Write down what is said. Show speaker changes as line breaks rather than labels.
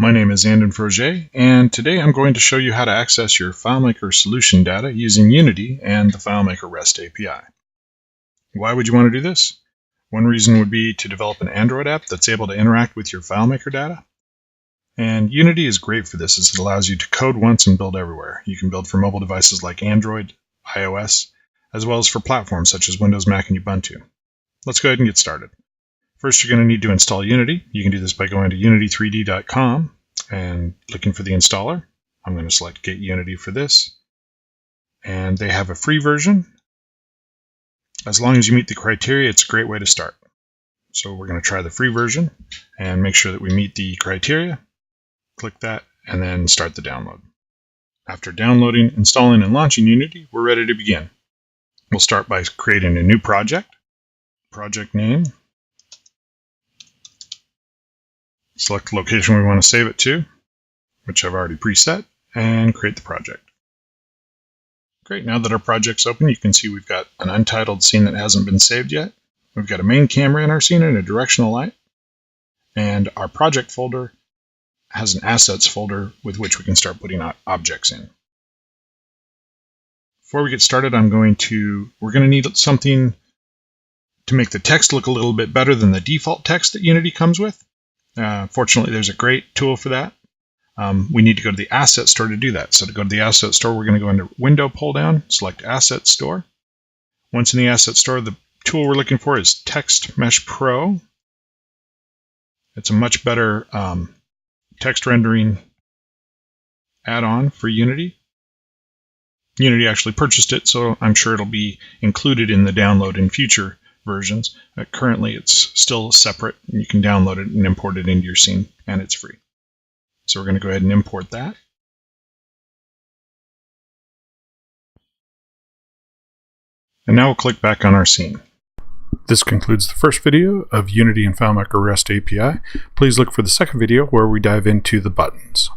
my name is Andon Froger, and today I'm going to show you how to access your FileMaker solution data using Unity and the FileMaker REST API. Why would you want to do this? One reason would be to develop an Android app that's able to interact with your FileMaker data. And Unity is great for this as it allows you to code once and build everywhere. You can build for mobile devices like Android, iOS, as well as for platforms such as Windows, Mac, and Ubuntu. Let's go ahead and get started. First, you're going to need to install Unity. You can do this by going to unity3d.com and looking for the installer. I'm going to select Get Unity for this. And they have a free version. As long as you meet the criteria, it's a great way to start. So we're going to try the free version and make sure that we meet the criteria. Click that and then start the download. After downloading, installing, and launching Unity, we're ready to begin. We'll start by creating a new project. Project name. Select the location we want to save it to, which I've already preset, and create the project. Great, now that our project's open, you can see we've got an untitled scene that hasn't been saved yet. We've got a main camera in our scene and a directional light. And our project folder has an assets folder with which we can start putting objects in. Before we get started, we're going to need something to make the text look a little bit better than the default text that Unity comes with. Fortunately, there's a great tool for that. We need to go to the Asset Store to do that. So to go to the Asset Store, we're going to go into Window, pull down, select Asset Store. Once in the Asset Store, the tool we're looking for is Text Mesh Pro. It's a much better text rendering add-on for Unity. Unity actually purchased it, so I'm sure it'll be included in the download in future versions. Currently, it's still separate. You can download it and import it into your scene, and it's free. So we're going to go ahead and import that. And now we'll click back on our scene. This concludes the first video of Unity and FileMaker REST API. Please look for the second video where we dive into the buttons.